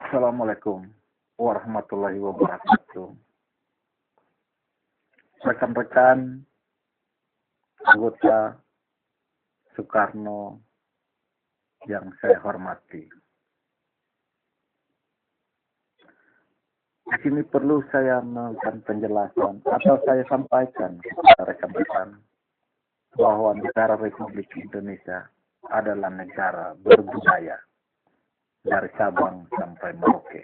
Assalamualaikum warahmatullahi wabarakatuh. Rekan-rekan anggota Soekarno yang saya hormati. Di sini perlu saya memberikan penjelasan atau saya sampaikan kepada rekan-rekan bahwa negara Republik Indonesia adalah negara berbudaya dari Sabang sampai Merauke.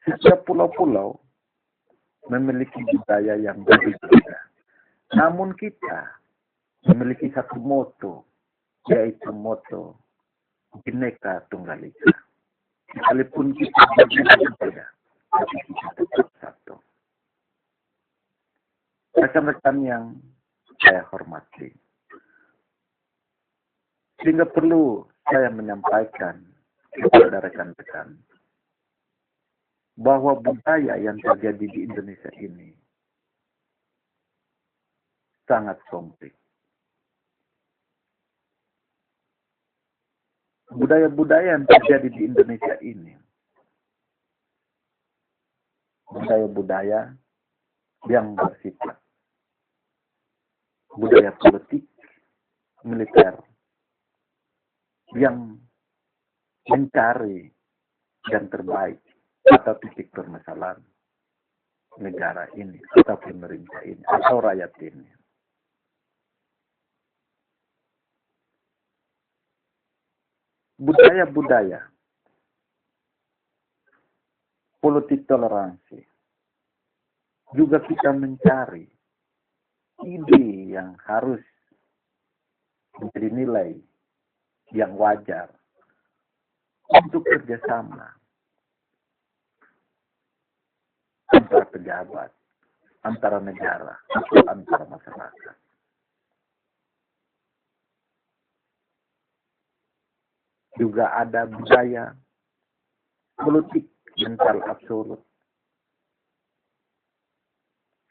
Setiap pulau-pulau memiliki budaya yang berbeda. Namun kita memiliki satu moto, yaitu moto Bhinneka Tunggal Ika. Sekalipun kita berbeda, tapi kita tetap satu. Rekan-rekan yang saya hormati, sehingga perlu saya menyampaikan kepada rekan-rekan bahwa budaya yang terjadi di Indonesia ini sangat kompleks. Budaya-budaya yang terjadi di Indonesia ini, budaya-budaya yang bersifat budaya politik, militer, yang mencari yang terbaik atau titik permasalahan negara ini atau pemerintah ini atau rakyat ini. Budaya-budaya politik toleransi juga kita mencari ide yang harus menjadi nilai yang wajar untuk kerjasama antara pejabat, antara negara, atau antara masyarakat. Juga ada budaya politik mental absolut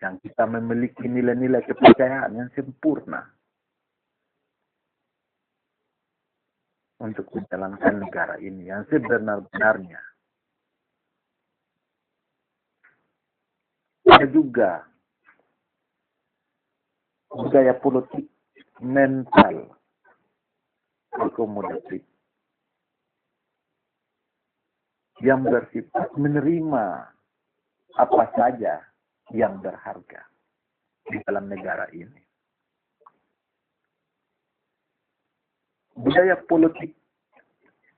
yang kita memiliki nilai-nilai kepercayaan yang sempurna untuk menjalankan negara ini yang sebenar-benarnya. Ada juga budaya politik mental akomodatif yang bersifat menerima apa saja yang berharga di dalam negara ini. Budaya politik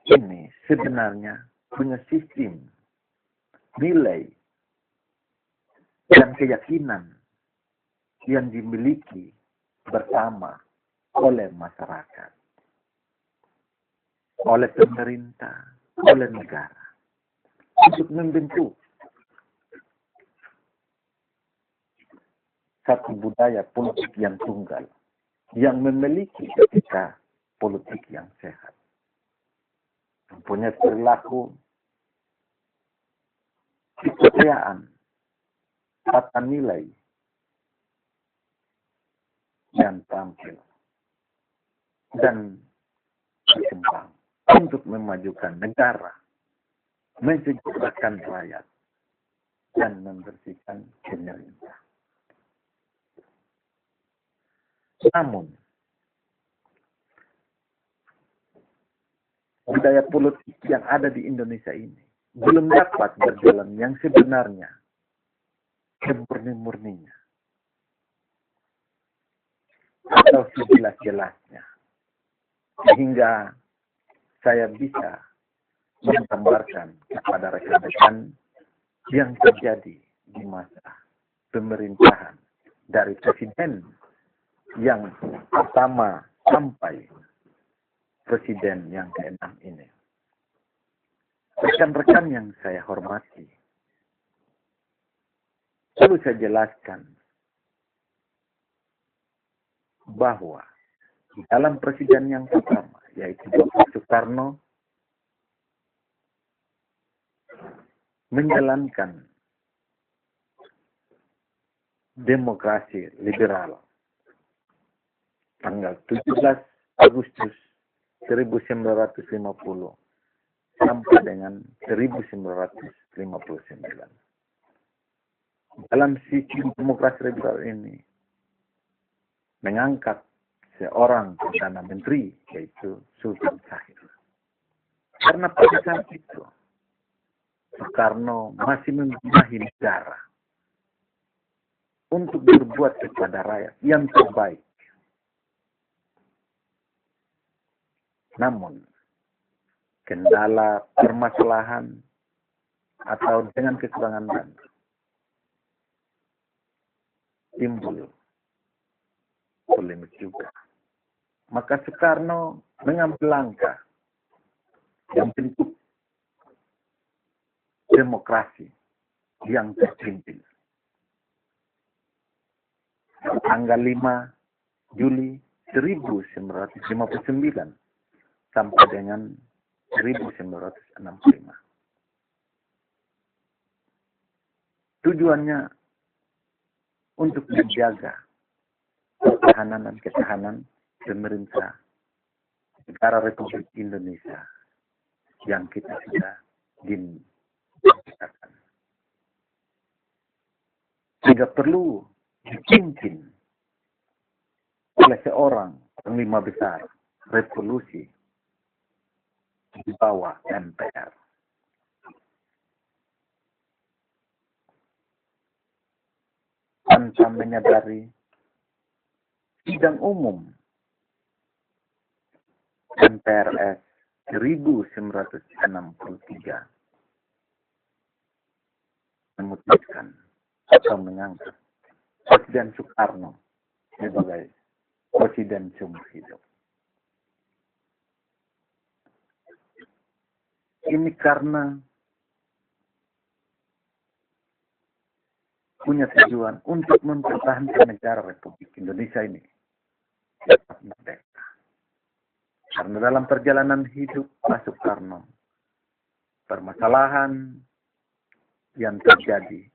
ini sebenarnya punya sistem nilai dan keyakinan yang dimiliki bersama oleh masyarakat, oleh pemerintah, oleh negara untuk membentuk satu budaya politik yang tunggal yang memiliki etika politik yang sehat, mempunyai perilaku, kepercayaan, tata nilai yang tampil dan berkembang untuk memajukan negara, mensejahterakan rakyat, dan membersihkan pemerintah. Namun, budaya politik yang ada di Indonesia ini belum dapat berjalan yang sebenarnya, semurni-murninya, atau sejelas-jelasnya, sehingga saya bisa menggambarkan kepada rekan-rekan yang terjadi di masa pemerintahan dari presiden yang pertama sampai presiden yang ke-6 ini. Rekan-rekan yang saya hormati, perlu saya jelaskan bahwa di dalam presiden yang pertama, yaitu Bapak Soekarno, menjalankan demokrasi liberal tanggal 17 Agustus 1950 sampai dengan 1959. Dalam sistem demokrasi liberal ini, mengangkat seorang Perdana Menteri, yaitu Sultan Syahrir. Karena pada saat itu, Soekarno masih membenahi negara untuk berbuat kepada rakyat yang terbaik. Namun, kendala permasalahan atau dengan kekurangan dana timbul polemik juga. Maka Soekarno mengambil langkah yang bentuk demokrasi yang terpimpin. Tanggal 5 Juli 1959 sampai dengan 1965. Tujuannya untuk menjaga pertahanan dan ketahanan pemerintah negara Republik Indonesia yang kita sudah dikatakan. Sehingga perlu dipimpin oleh seorang panglima besar revolusi di bawah MPR. Tanpa menyadari sidang umum MPRS 1963 memutuskan atau mengangkat Presiden Soekarno sebagai Presiden seumur hidup. Ini karena punya tujuan untuk mempertahankan negara Republik Indonesia ini tetap merdeka. Karena dalam perjalanan hidup Pak Soekarno, permasalahan yang terjadi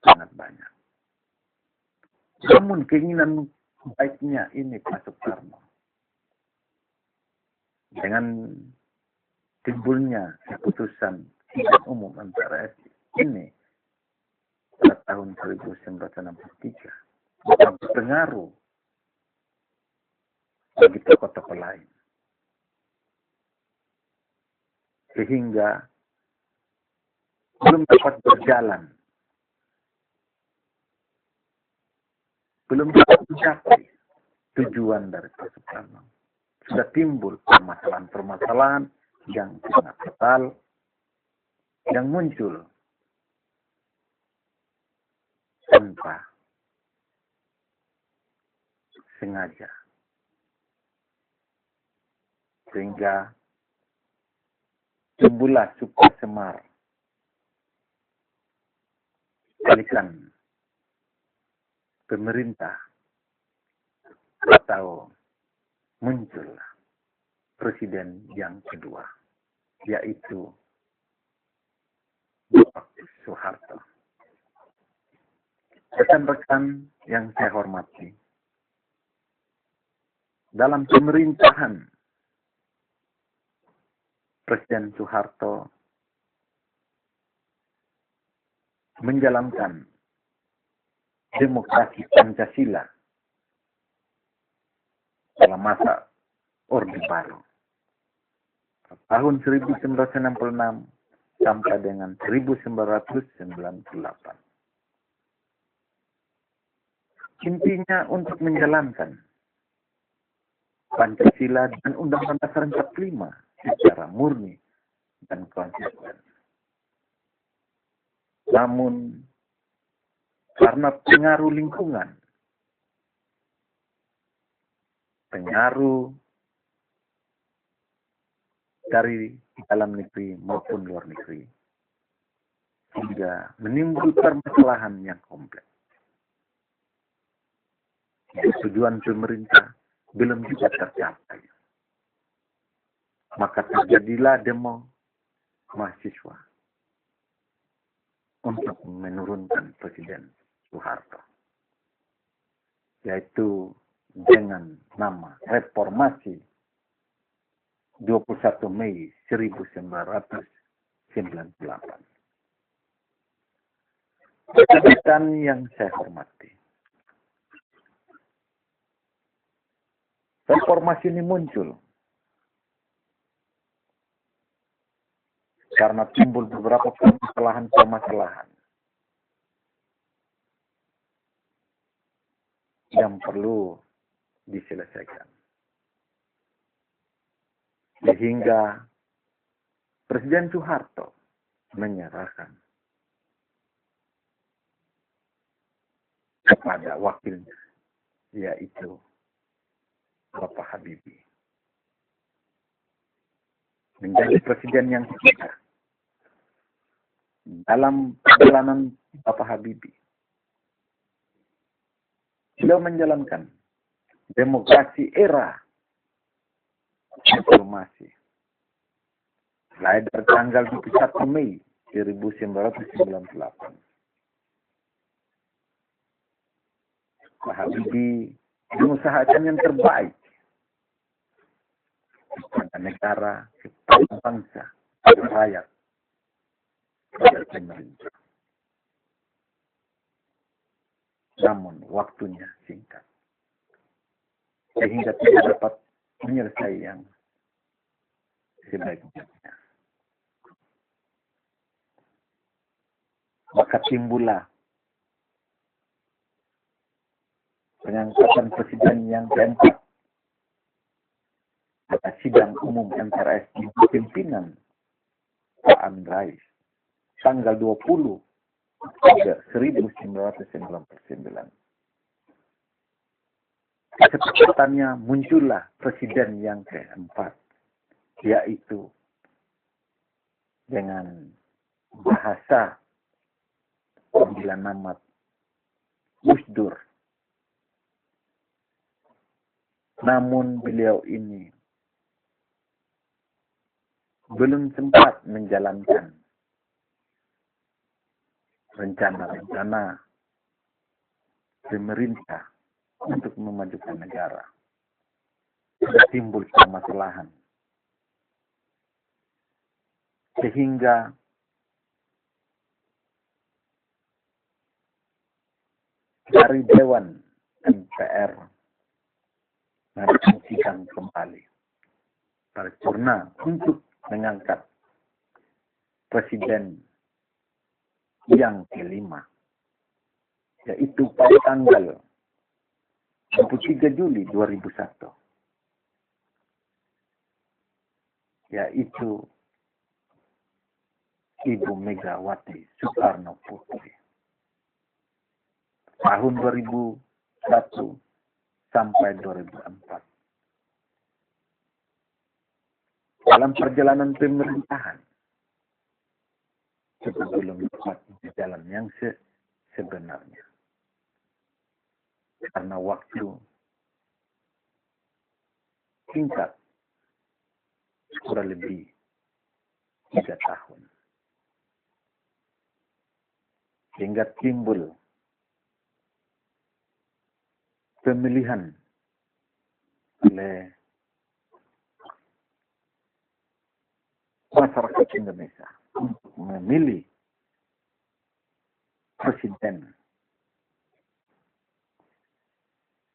sangat banyak. Namun keinginan baiknya ini Pak Soekarno, dengan timbulnya keputusan sidang umum MPRS ini pada tahun 1963 berpengaruh bagi tokoh-tokoh lain. Sehingga belum dapat berjalan, belum dapat mencapai tujuan dari Pak Soekarno. Sudah timbul permasalahan-permasalahan yang sangat fatal yang muncul tanpa sengaja. Sehingga timbullah suka semar. Balikan pemerintah atau muncullah presiden yang kedua, yaitu Bapak Soeharto. Rekan-rekan yang saya hormati, dalam pemerintahan Presiden Soeharto menjalankan demokrasi Pancasila dalam masa Orde Baru tahun 1966 sampai dengan 1998. Intinya untuk menjalankan Pancasila dan Undang-Undang Dasar 45 secara murni dan konsisten. Namun karena pengaruh lingkungan, pengaruh dari dalam negeri maupun luar negeri, hingga menimbul permasalahan yang kompleks. Tujuan pemerintah belum juga tercapai. Maka terjadilah demo mahasiswa untuk menurunkan Presiden Soeharto, yaitu dengan nama reformasi 21 Mei 1998. Rekan-rekan yang saya hormati, reformasi ini muncul karena timbul beberapa permasalahan yang perlu diselesaikan. Sehingga Presiden Soeharto menyerahkan kepada wakilnya, yaitu Bapak Habibie, menjadi presiden yang ketiga. Dalam perjalanan Bapak Habibie, beliau menjalankan demokrasi era reformasi. Mulai dari tanggal 21 Mei 1998. Pak Habibie mengusahakan yang terbaik kepada negara, kepada bangsa, kepada rakyat, kepada pemerintah. Namun waktunya singkat, sehingga tidak dapat menyelesaikan yang sebaik-baiknya. Maka timbullah pengangkatan presiden yang keempat pada sidang umum MPRS di pimpinan Pak Amin Rais tanggal 20 Oktober 1999. Kesepatannya muncullah presiden yang keempat, yaitu dengan bahasa panggilan nama Gus Dur. Namun beliau ini belum sempat menjalankan rencana-rencana pemerintah untuk memajukan negara. Sudah timbul permasalahan. Sehingga dari Dewan MPR mengadakan sidang kembali paripurna untuk mengangkat presiden yang kelima, yaitu pada tanggal 23 Juli 2001, yaitu Ibu Megawati Soekarno Putri. Tahun 2001 sampai 2004. Dalam perjalanan pemerintahan, sebelum dapat jalan yang sebenarnya. Karena waktu singkat, kurang lebih 3 tahun. Sehingga timbul pemilihan oleh masyarakat Indonesia untuk memilih presiden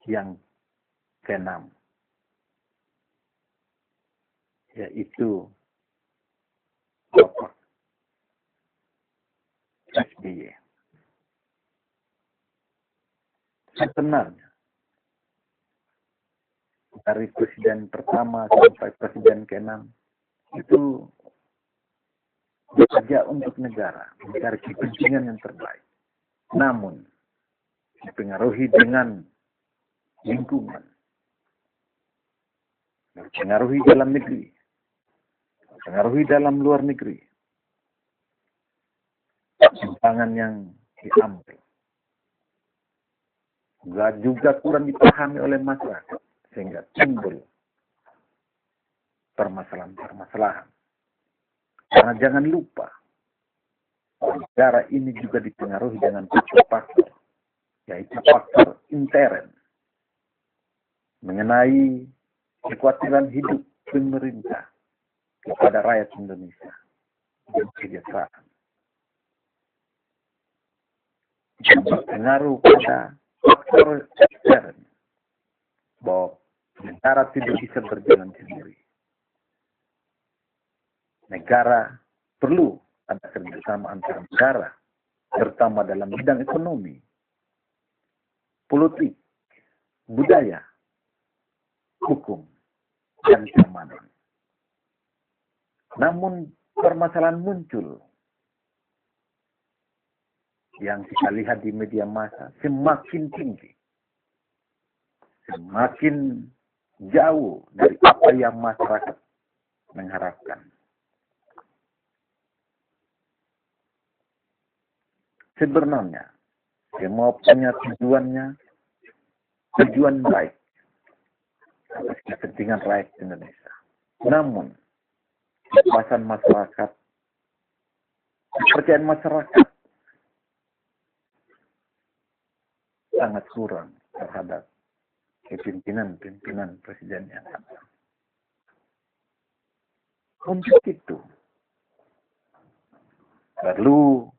yang ke-6, yaitu Bapak SBY. Sebenarnya dari presiden pertama sampai presiden ke-6 itu bekerja untuk negara, mencari kepentingan yang terbaik. Namun dipengaruhi dengan lingkungan, dipengaruhi dalam negeri, dipengaruhi dalam luar negeri, pertimbangan yang diambil juga kurang dipahami oleh masyarakat, sehingga timbul permasalahan-permasalahan. Karena jangan lupa, negara ini juga dipengaruhi dengan faktor-faktor, yaitu faktor intern, mengenai kekhawatiran hidup pemerintah kepada rakyat Indonesia dan kesejahteraan. Dan berpengaruh pada faktor ekstern bahwa negara tidak bisa berjalan sendiri. Negara perlu ada kerjasama antar negara, terutama dalam bidang ekonomi, politik, budaya, hukum, dan keamanan. Namun permasalahan muncul yang kita lihat di media massa semakin tinggi, semakin jauh dari apa yang masyarakat mengharapkan. Sebenarnya, semua punya tujuan baik atas kepentingan rakyat Indonesia. Namun, kepuasan masyarakat, kepercayaan masyarakat sangat kurang terhadap pimpinan presiden yang ada. Untuk itu, perlu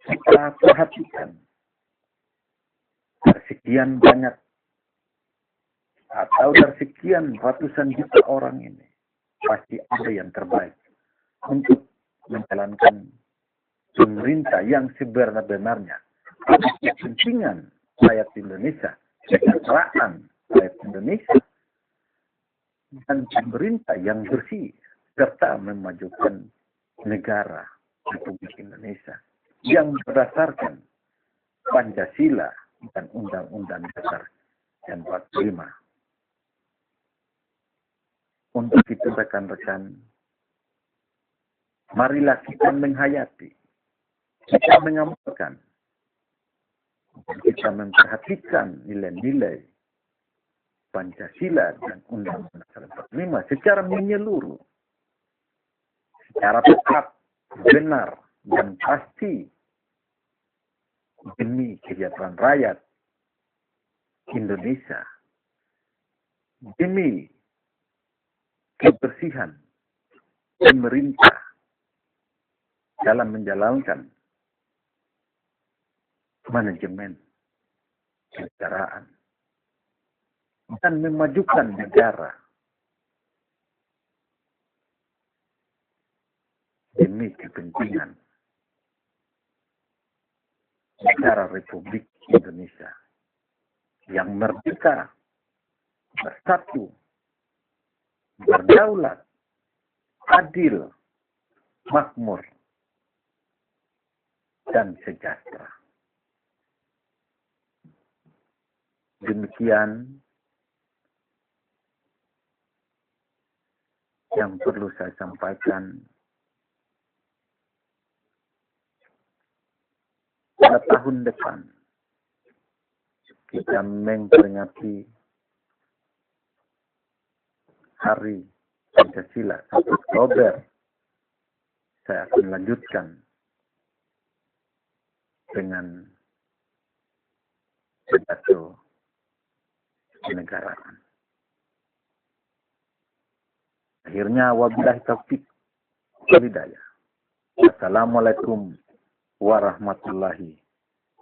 kita perhatikan dari sekian banyak atau dari sekian ratusan juta orang ini, pasti ada yang terbaik untuk menjalankan pemerintah yang sebenarnya atas kepentingan rakyat Indonesia, kesejahteraan rakyat Indonesia, dan pemerintah yang bersih serta memajukan negara Republik Indonesia yang berdasarkan Pancasila dan Undang-Undang Dasar 45. Untuk itu rekan-rekan, marilah kita menghayati, kita mengamalkan, kita memperhatikan nilai-nilai Pancasila dan Undang-Undang Dasar 45 secara menyeluruh, secara tepat, benar, dan pasti demi kesejahteraan rakyat Indonesia, demi kebersihan pemerintah dalam menjalankan manajemen kenegaraan dan memajukan negara demi kepentingan negara Republik Indonesia yang merdeka, bersatu, berdaulat, adil, makmur, dan sejahtera. Demikian yang perlu saya sampaikan. Pada tahun depan, kita memperingati Hari Pancasila 1 Oktober. Saya akan lanjutkan dengan pidato kenegaraan. Akhirnya, wabillahi taufik wal hidayah. Assalamualaikum warahmatullahi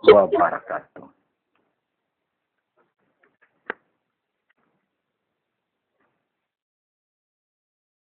wabarakatuh.